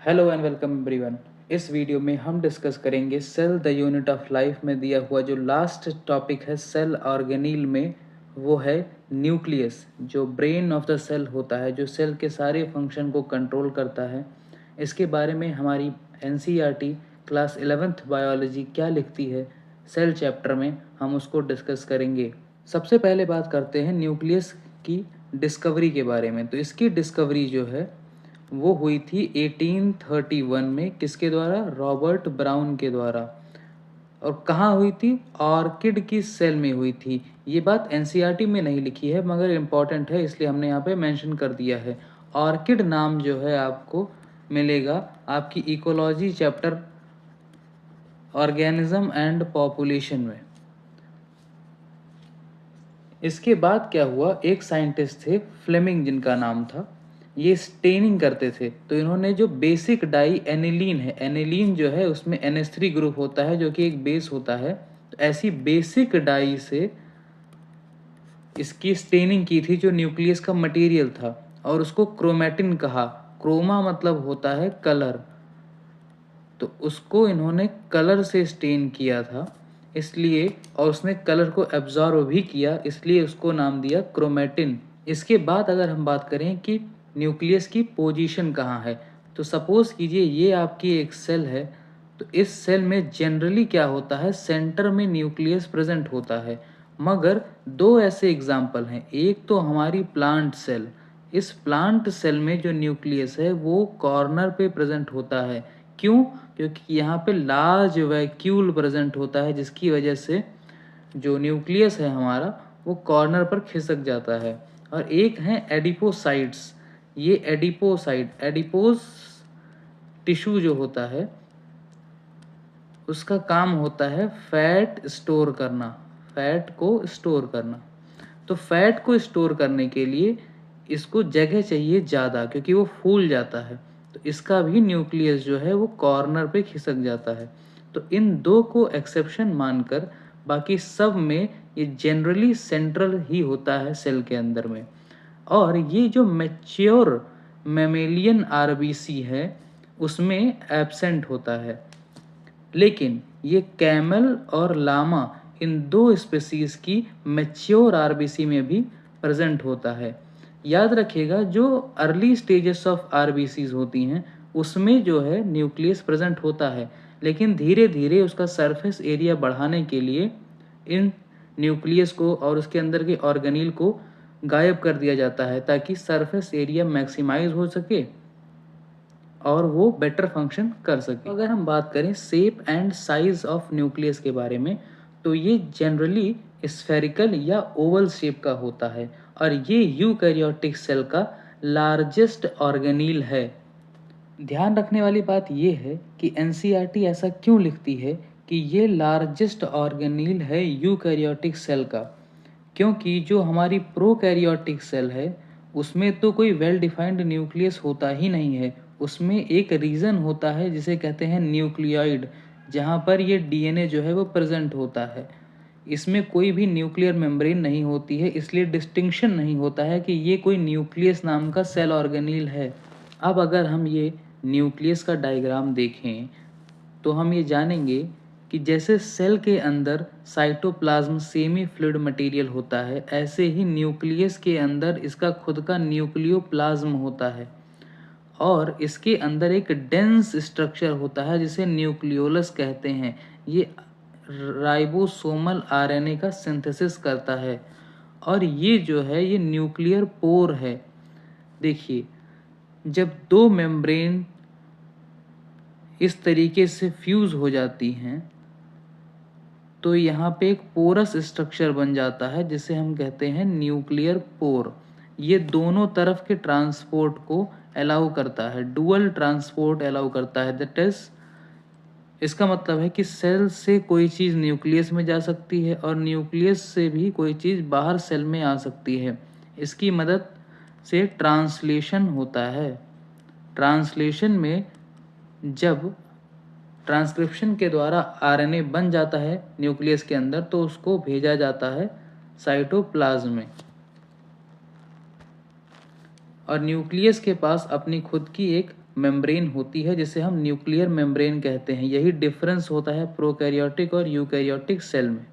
Hello and welcome everyone. इस video में हम डिस्कस करेंगे cell the unit of life में दिया हुआ जो लास्ट टॉपिक है सेल ऑर्गेनील में, वो है न्यूक्लियस, जो ब्रेन ऑफ द सेल होता है, जो सेल के सारे फंक्शन को कंट्रोल करता है। इसके बारे में हमारी एनसीईआरटी क्लास 11th बायोलॉजी क्या लिखती है सेल चैप्टर में, हम उसको डिस्कस करेंगे। सबसे पहले बात करते हैं न्यूक्लियस की डिस्कवरी के बारे में। तो इसकी डिस्कवरी जो है वो हुई थी 1831 में। किसके द्वारा? रॉबर्ट ब्राउन के द्वारा। और कहाँ हुई थी? ऑर्किड की सेल में हुई थी। ये बात एनसीईआरटी में नहीं लिखी है मगर इम्पॉर्टेंट है, इसलिए हमने यहाँ पे मेंशन कर दिया है। ऑर्किड नाम जो है आपको मिलेगा आपकी ecology chapter organism and population में। इसके बाद क्या हुआ, एक साइंटिस्ट थे फ्लेमिंग जिनका नाम था, ये स्टेनिंग करते थे। तो इन्होंने जो बेसिक डाई एनिलीन है, एनिलीन जो है उसमें NH3 ग्रुप होता है जो कि एक बेस होता है, तो ऐसी बेसिक डाई से इसकी स्टेनिंग की थी जो न्यूक्लियस का मटेरियल था, और उसको क्रोमैटिन कहा। क्रोमा मतलब होता है कलर, तो उसको इन्होंने कलर से स्टेन किया था इसलिए, और उसने कलर को एब्जॉर्व भी किया इसलिए उसको नाम दिया क्रोमैटिन। इसके बाद अगर हम बात करें कि न्यूक्लियस की पोजीशन कहाँ है, तो सपोज कीजिए ये आपकी एक सेल है। तो इस सेल में जनरली क्या होता है, सेंटर में न्यूक्लियस प्रेजेंट होता है। मगर दो ऐसे एग्जाम्पल हैं। एक तो हमारी प्लांट सेल, इस प्लांट सेल में जो न्यूक्लियस है वो कॉर्नर पे प्रेजेंट होता है। क्यों? क्योंकि यहाँ पे लार्ज वैक्यूल प्रेजेंट होता है, जिसकी वजह से जो न्यूक्लियस है हमारा वो कॉर्नर पर खिसक जाता है। और एक है एडिपोसाइट्स। ये एडिपोज टिश्यू जो होता है उसका काम होता है फैट स्टोर करना, फैट को स्टोर करना। तो फैट को स्टोर करने के लिए इसको जगह चाहिए ज़्यादा, क्योंकि वो फूल जाता है। तो इसका भी न्यूक्लियस जो है वो कॉर्नर पे खिसक जाता है। तो इन दो को एक्सेप्शन मानकर बाकी सब में ये जनरली सेंट्रल ही होता है सेल के अंदर में। और ये जो मैच्योर मेमेलियन आरबीसी है उसमें एब्सेंट होता है। लेकिन ये कैमल और लामा, इन दो स्पीसीज की मैच्योर आरबीसी में भी प्रेजेंट होता है। याद रखिएगा जो अर्ली स्टेजेस ऑफ आरबीसीज होती हैं उसमें जो है न्यूक्लियस प्रेजेंट होता है, लेकिन धीरे धीरे उसका सरफेस एरिया बढ़ाने के लिए इन न्यूक्लियस को और उसके अंदर के ऑर्गेनील को गायब कर दिया जाता है ताकि सरफेस एरिया मैक्सिमाइज हो सके और वो बेटर फंक्शन कर सके। अगर हम बात करें shape and size of nucleus के बारे में, तो ये जनरली स्फेरिकल या ओवल शेप का होता है, और ये यूकैरियोटिक सेल का लार्जेस्ट ऑर्गेनील है। ध्यान रखने वाली बात ये है कि एनसीईआरटी ऐसा क्यों लिखती है कि ये लार्जेस्ट ऑर्गेनील है यूकैरियोटिक सेल का, क्योंकि जो हमारी प्रोकैरियोटिक सेल है उसमें तो कोई वेल डिफाइंड न्यूक्लियस होता ही नहीं है। उसमें एक रीजन होता है जिसे कहते हैं न्यूक्लियोइड, जहाँ पर ये डीएनए जो है वो प्रेजेंट होता है। इसमें कोई भी न्यूक्लियर मेम्ब्रेन नहीं होती है, इसलिए डिस्टिंक्शन नहीं होता है कि ये कोई न्यूक्लियस नाम का सेल ऑर्गेनील है। अब अगर हम ये न्यूक्लियस का डायग्राम देखें तो हम ये जानेंगे कि जैसे सेल के अंदर साइटोप्लाज्म सेमी फ्लूइड मटेरियल होता है, ऐसे ही न्यूक्लियस के अंदर इसका खुद का न्यूक्लियोप्लाज्म होता है, और इसके अंदर एक डेंस स्ट्रक्चर होता है जिसे न्यूक्लियोलस कहते हैं। ये राइबोसोमल आरएनए का सिंथेसिस करता है, और ये जो है ये न्यूक्लियर पोर है। देखिए, जब दो मेम्ब्रेन इस तरीके से फ्यूज हो जाती हैं तो यहाँ पे एक पोरस स्ट्रक्चर बन जाता है जिसे हम कहते हैं न्यूक्लियर पोर। ये दोनों तरफ के ट्रांसपोर्ट को अलाउ करता है, डुअल ट्रांसपोर्ट अलाउ करता है। दैट इज, इसका मतलब है कि सेल से कोई चीज़ न्यूक्लियस में जा सकती है और न्यूक्लियस से भी कोई चीज़ बाहर सेल में आ सकती है। इसकी मदद से ट्रांसलेशन होता है। ट्रांसलेशन में जब ट्रांसक्रिप्शन के द्वारा आरएनए बन जाता है न्यूक्लियस के अंदर, तो उसको भेजा जाता है साइटोप्लाज्म में। और न्यूक्लियस के पास अपनी खुद की एक मेम्ब्रेन होती है जिसे हम न्यूक्लियर मेम्ब्रेन कहते हैं। यही डिफरेंस होता है प्रोकैरियोटिक और यूकैरियोटिक सेल में।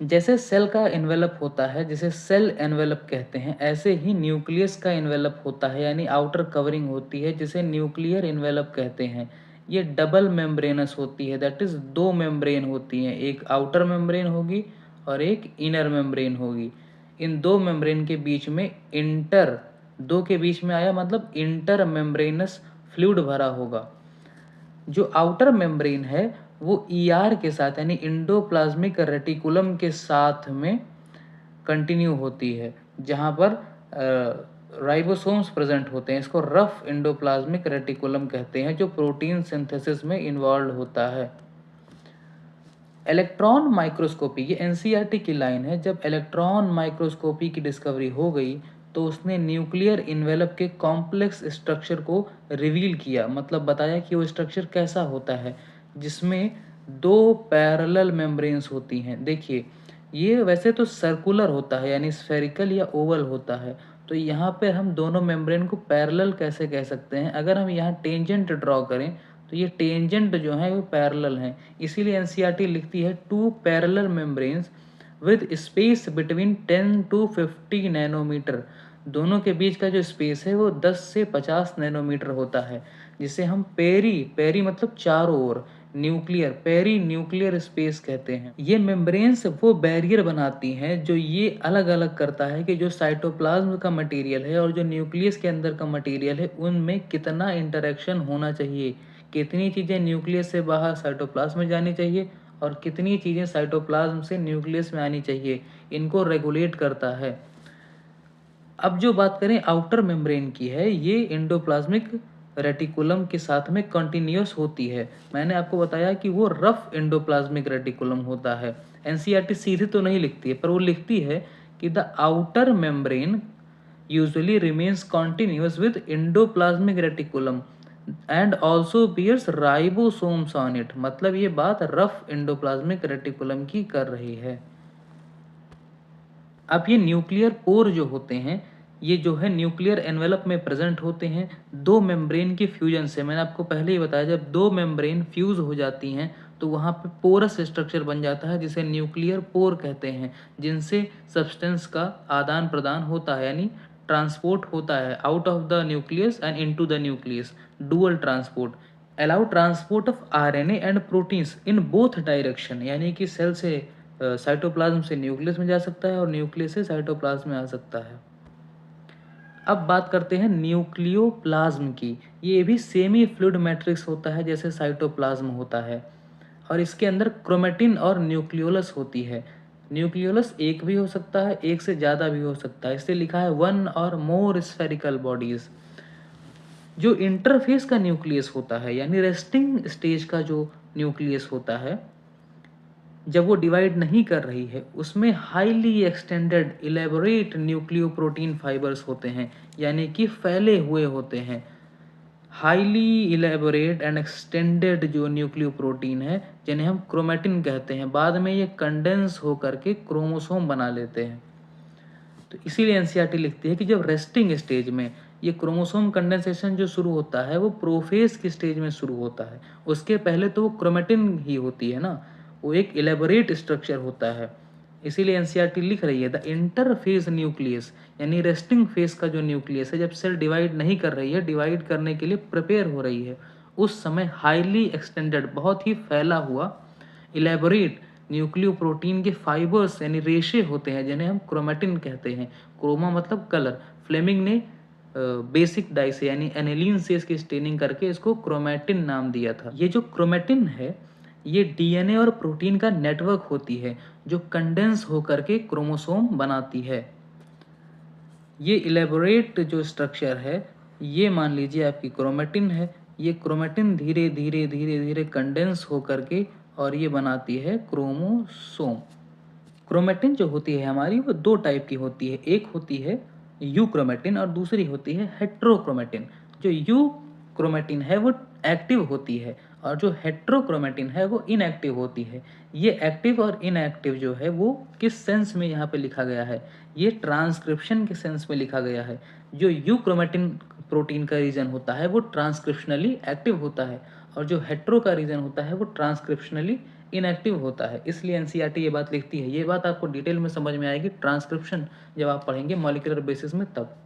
जैसे सेल का एनवेलप होता है जिसे सेल एनवेलप कहते हैं, ऐसे ही न्यूक्लियस का एनवेलप होता है यानी आउटर कवरिंग होती है जिसे न्यूक्लियर एनवेलप कहते हैं। ये डबल मेम्ब्रेनस होती है, दैट इज दो मेम्ब्रेन होती हैं, एक आउटर मेम्ब्रेन होगी और एक इनर मेम्ब्रेन होगी। इन दो मेम्ब्रेन के बीच में इंटर, दो के बीच में आया मतलब इंटर मेम्ब्रेनस फ्लूइड भरा होगा। जो आउटर मेम्ब्रेन है वो ईआर के साथ यानी इंडोप्लाज्मिक रेटिकुलम के साथ में कंटिन्यू होती है, जहाँ पर राइबोसोम्स प्रेजेंट होते हैं। इसको रफ इंडोप्लाज्मिक रेटिकुलम कहते हैं जो प्रोटीन सिंथेसिस में इन्वॉल्व होता है। इलेक्ट्रॉन माइक्रोस्कोपी, ये एनसीईआरटी की लाइन है। जब इलेक्ट्रॉन माइक्रोस्कोपी की डिस्कवरी हो गई तो उसने न्यूक्लियर इन्वेलप के कॉम्प्लेक्स स्ट्रक्चर को रिवील किया, मतलब बताया कि वो स्ट्रक्चर कैसा होता है, जिसमें दो पैरेलल मेम्ब्रेन्स होती हैं। देखिए ये वैसे तो सर्कुलर होता है यानी स्फेरिकल या ओवल होता है, तो यहाँ पर हम दोनों मेम्ब्रेन को पैरेलल कैसे कह सकते हैं? अगर हम यहाँ टेंजेंट ड्रॉ करें तो ये टेंजेंट जो है वो पैरेलल हैं, इसीलिए एनसीईआरटी लिखती है two parallel membranes with space between 10 to 50 nanometer. दोनों के बीच का जो स्पेस है वो 10 से 50 नैनोमीटर होता है, जिसे हम पेरी, पेरी मतलब चारों ओर, न्यूक्लियर, पेरी न्यूक्लियर स्पेस कहते हैं। ये मेम्ब्रेन्स वो बैरियर बनाती हैं जो ये अलग अलग करता है कि जो साइटोप्लाज्म का मटेरियल है और जो न्यूक्लियस के अंदर का मटेरियल है उनमें कितना इंटरेक्शन होना चाहिए, कितनी चीज़ें न्यूक्लियस से बाहर साइटोप्लाज्म में जानी चाहिए और कितनी चीज़ें साइटोप्लाज्म से न्यूक्लियस में आनी चाहिए, इनको रेगुलेट करता है। अब जो बात करें आउटर मेम्ब्रेन की है, ये एंडोप्लाज्मिक रेटिकुलम के साथ में कंटिन्यूस होती है। मैंने आपको बताया कि वो रफ एंडोप्लाज्मिक रेटिकुलम होता है। एनसीईआरटी सीधे तो नहीं लिखती है पर वो लिखती है कि the outer membrane usually remains continuous with endoplasmic reticulum and also bears ribosomes on it. मतलब ये बात रफ एंडोप्लाज्मिक रेटिकुलम की कर रही है। अब ये न्यूक्लियर पोर जो होते हैं, ये जो है न्यूक्लियर एनवेलप में प्रेजेंट होते हैं दो मेम्ब्रेन के फ्यूजन से। मैंने आपको पहले ही बताया जब दो मेम्ब्रेन फ्यूज हो जाती हैं तो वहाँ पे पोरस स्ट्रक्चर बन जाता है जिसे न्यूक्लियर पोर कहते हैं, जिनसे सब्सटेंस का आदान प्रदान होता है यानी ट्रांसपोर्ट होता है out of the nucleus and into the nucleus, dual transport. Allow transport of RNA and proteins in both direction, यानी कि सेल से साइटोप्लाज्म से न्यूक्लियस में जा सकता है और न्यूक्लियस से साइटोप्लाज्म में आ सकता है। अब बात करते हैं न्यूक्लियोप्लाज्म की। ये भी सेमी फ्लूइड मैट्रिक्स होता है जैसे साइटोप्लाज्म होता है और इसके अंदर क्रोमेटिन और न्यूक्लियोलस होती है। न्यूक्लियोलस एक भी हो सकता है, एक से ज़्यादा भी हो सकता है, इसलिए लिखा है वन और मोर स्फेरिकल बॉडीज। जो इंटरफेस का न्यूक्लियस होता है यानी रेस्टिंग स्टेज का जो न्यूक्लियस होता है, जब वो डिवाइड नहीं कर रही है, उसमें highly extended elaborate nucleoprotein fibres होते हैं यानी कि फैले हुए होते हैं। हाईली इलेबोरेट एंड एक्सटेंडेड जो न्यूक्लियोप्रोटीन है जिन्हें हम क्रोमेटिन कहते हैं, बाद में ये कंडेंस होकर के क्रोमोसोम बना लेते हैं। तो इसीलिए एनसीईआरटी लिखती है कि जब रेस्टिंग स्टेज में ये क्रोमोसोम कंडेंसेशन जो शुरू होता है वो प्रोफेज की स्टेज में शुरू होता है, उसके पहले तो वो क्रोमेटिन ही होती है ना, वो एक इलेबोरेट स्ट्रक्चर होता है। इसीलिए एनसीईआरटी लिख रही है द इंटरफेज न्यूक्लियस यानी रेस्टिंग फेज का जो न्यूक्लियस है, जब सेल डिवाइड नहीं कर रही है, डिवाइड करने के लिए प्रिपेयर हो रही है, उस समय हाईली एक्सटेंडेड, बहुत ही फैला हुआ इलेबोरेट न्यूक्लियोप्रोटीन के फाइबर्स यानी रेशे होते हैं जिन्हें हम क्रोमेटिन कहते हैं। क्रोमा मतलब कलर। फ्लेमिंग ने बेसिक डाई से यानी एनिलीन से इसकी स्टेनिंग करके इसको क्रोमेटिन नाम दिया था। ये जो क्रोमेटिन है ये डीएनए और प्रोटीन का नेटवर्क होती है जो कंडेंस होकर के क्रोमोसोम बनाती है। ये इलेबोरेट जो स्ट्रक्चर है ये मान लीजिए आपकी क्रोमेटिन है। ये क्रोमेटिन धीरे धीरे धीरे धीरे कंडेंस होकर के और ये बनाती है क्रोमोसोम। क्रोमेटिन जो होती है हमारी वो दो टाइप की होती है, एक होती है यू क्रोमेटिन और दूसरी होती है हेट्रोक्रोमेटिन। जो यू क्रोमेटिन है वो एक्टिव होती है और जो हेट्रोक्रोमेटिन है वो इनएक्टिव होती है। ये एक्टिव और इनएक्टिव जो है वो किस सेंस में यहाँ पे लिखा गया है, ये ट्रांसक्रिप्शन के सेंस में लिखा गया है। जो यू क्रोमेटिन प्रोटीन का रीजन होता है वो ट्रांसक्रिप्शनली एक्टिव होता है, और जो हेट्रो का रीजन होता है वो ट्रांसक्रिप्शनली इनएक्टिव होता है। इसलिए एनसीईआरटी ये बात लिखती है। ये बात आपको डिटेल में समझ में आएगी ट्रांसक्रिप्शन जब आप पढ़ेंगे मॉलिक्यूलर बेसिस में तब।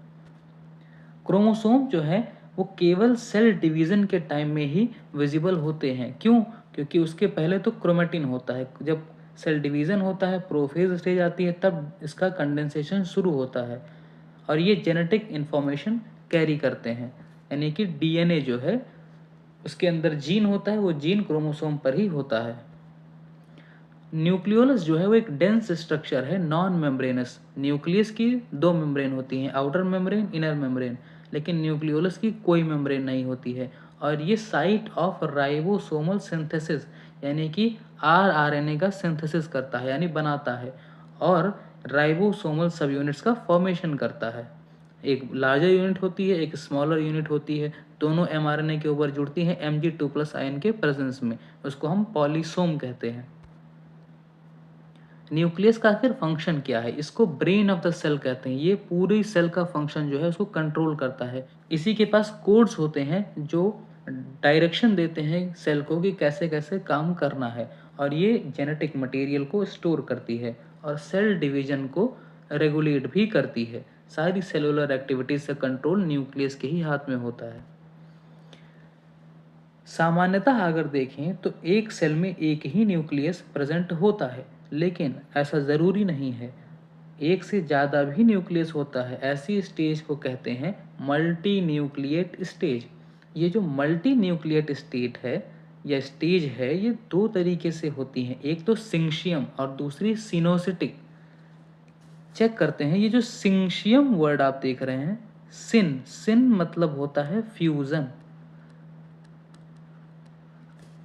क्रोमोसोम जो है वो केवल सेल डिवीजन के टाइम में ही विजिबल होते हैं। क्यों? क्योंकि उसके पहले तो क्रोमेटिन होता है। जब सेल डिवीजन होता है, प्रोफेज स्टेज आती है, तब इसका कंडेंसेशन शुरू होता है और ये जेनेटिक इंफॉर्मेशन कैरी करते हैं। यानी कि डीएनए जो है उसके अंदर जीन होता है, वो जीन क्रोमोसोम पर ही होता है। न्यूक्लियोलस जो है वो एक डेंस स्ट्रक्चर है, नॉन मेम्ब्रेनस। न्यूक्लियस की दो मेम्ब्रेन होती हैं, आउटर मेम्ब्रेन, इनर मेम्ब्रेन, लेकिन न्यूक्लियोलस की कोई मेम्ब्रेन नहीं होती है। और ये साइट ऑफ राइबोसोमल सिंथेसिस यानी कि आरआरएनए का सिंथेसिस करता है, यानी बनाता है, और राइबोसोमल सब यूनिट्स का फॉर्मेशन करता है। एक लार्जर यूनिट होती है, एक स्मॉलर यूनिट होती है, दोनों एमआरएनए के ऊपर जुड़ती हैं Mg2+ आयन के प्रेजेंस में। उसको हम पॉलीसोम कहते हैं। न्यूक्लियस का आखिर फंक्शन क्या है? इसको ब्रेन ऑफ द सेल कहते हैं। ये पूरी सेल का फंक्शन जो है उसको कंट्रोल करता है। इसी के पास कोड्स होते हैं जो डायरेक्शन देते हैं सेल को कि कैसे कैसे काम करना है, और ये जेनेटिक मटेरियल को स्टोर करती है और सेल डिवीजन को रेगुलेट भी करती है। सारी सेलुलर एक्टिविटीज से कंट्रोल न्यूक्लियस के ही हाथ में होता है। सामान्यतः अगर देखें तो एक सेल में एक ही न्यूक्लियस प्रेजेंट होता है, लेकिन ऐसा ज़रूरी नहीं है। एक से ज़्यादा भी न्यूक्लियस होता है। ऐसी स्टेज को कहते हैं मल्टी न्यूक्लिएट स्टेज। ये जो मल्टी न्यूक्लिएट स्टेट है या स्टेज है, ये दो तरीके से होती हैं। एक तो सिंशियम और दूसरी सिनोसिटिक। चेक करते हैं, ये जो सिंशियम वर्ड आप देख रहे हैं, सिन सिन मतलब होता है फ्यूज़न।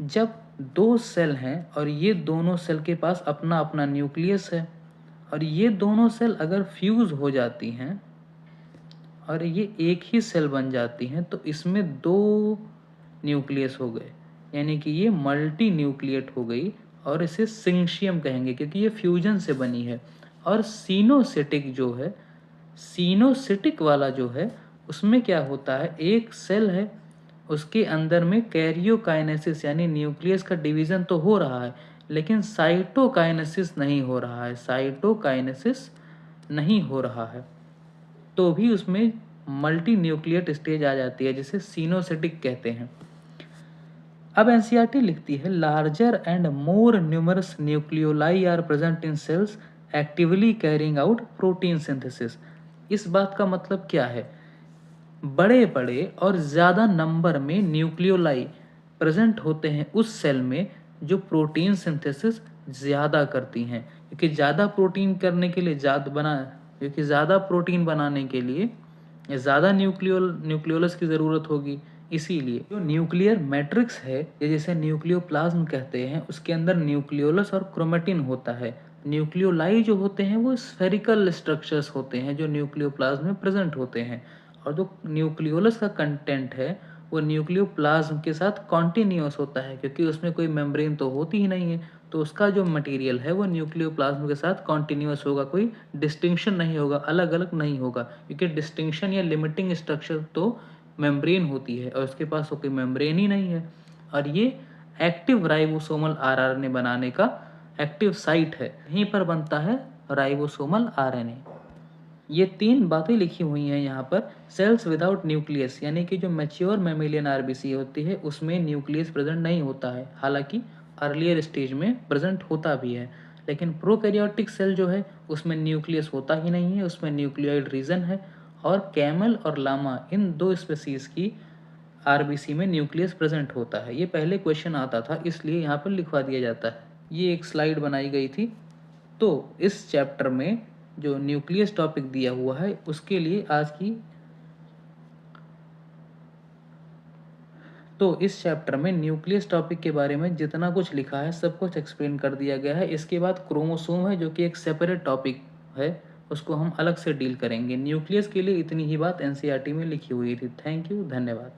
जब दो सेल हैं और ये दोनों सेल के पास अपना अपना न्यूक्लियस है, और ये दोनों सेल अगर फ्यूज हो जाती हैं और ये एक ही सेल बन जाती हैं, तो इसमें दो न्यूक्लियस हो गए, यानी कि ये मल्टी न्यूक्लिएट हो गई, और इसे सिंशियम कहेंगे क्योंकि ये फ्यूजन से बनी है। और सीनोसिटिक जो है, सीनोसिटिक वाला जो है, उसमें क्या होता है, एक सेल है, उसके अंदर में कैरियोकाइनेसिस यानी न्यूक्लियस का डिवीजन तो हो रहा है, लेकिन साइटोकाइनेसिस नहीं हो रहा है। साइटोकाइनेसिस नहीं हो रहा है तो भी उसमें मल्टी न्यूक्लिएट स्टेज आ जाती है, जिसे सीनोसिटिक कहते हैं। अब एनसीईआरटी लिखती है larger and more numerous nucleoli are present in cells actively carrying out protein synthesis. इस बात का मतलब क्या है? बड़े बड़े और ज़्यादा नंबर में न्यूक्लियोलाई प्रेजेंट होते हैं उस सेल में जो प्रोटीन सिंथेसिस ज़्यादा करती हैं, क्योंकि ज़्यादा प्रोटीन करने के लिए क्योंकि ज़्यादा प्रोटीन बनाने के लिए ज़्यादा न्यूक्लियोलस की ज़रूरत होगी। इसीलिए जो न्यूक्लियर मैट्रिक्स है, या जैसे न्यूक्लियोप्लाज्म कहते हैं, उसके अंदर न्यूक्लियोलस और क्रोमेटिन होता है। न्यूक्लियोलाई जो होते हैं वो स्फेरिकल स्ट्रक्चर्स होते हैं जो न्यूक्लियोप्लाज्म में प्रेजेंट होते हैं, और जो न्यूक्लियोलस का कंटेंट है वो न्यूक्लियोप्लाज्म के साथ कॉन्टिन्यूस होता है, क्योंकि उसमें कोई मेम्ब्रेन तो होती ही नहीं है, तो उसका जो मटेरियल है वो न्यूक्लियोप्लाज्म के साथ कॉन्टिन्यूस होगा, कोई डिस्टिंक्शन नहीं होगा, अलग अलग नहीं होगा, क्योंकि डिस्टिंक्शन या लिमिटिंग स्ट्रक्चर तो मेम्ब्रेन होती है और उसके पास तो कोई मेम्ब्रेन ही नहीं है। और ये एक्टिव राइबोसोमल आरआरएनए बनाने का एक्टिव साइट है, यहीं पर बनता है राइबोसोमल आरएनए। ये तीन बातें लिखी हुई हैं यहाँ पर। सेल्स विदाउट न्यूक्लियस, यानी कि जो मैच्योर मैमेलियन आरबीसी होती है उसमें न्यूक्लियस प्रेजेंट नहीं होता है, हालांकि अर्लियर स्टेज में प्रेजेंट होता भी है। लेकिन प्रोकैरियोटिक सेल जो है उसमें न्यूक्लियस होता ही नहीं है, उसमें न्यूक्लियोइड रीजन है, और कैमल और लामा इन दो स्पेसीज की आरबीसी में न्यूक्लियस प्रेजेंट होता है। ये पहले क्वेश्चन आता था, इसलिए यहाँ पर लिखवा दिया जाता है। ये एक स्लाइड बनाई गई थी। तो इस चैप्टर में जो न्यूक्लियस टॉपिक दिया हुआ है उसके लिए इस चैप्टर में न्यूक्लियस टॉपिक के बारे में जितना कुछ लिखा है सब कुछ एक्सप्लेन कर दिया गया है। इसके बाद क्रोमोसोम है जो कि एक सेपरेट टॉपिक है, उसको हम अलग से डील करेंगे। न्यूक्लियस के लिए इतनी ही बात एनसीईआरटी में लिखी हुई थी। थैंक यू, धन्यवाद।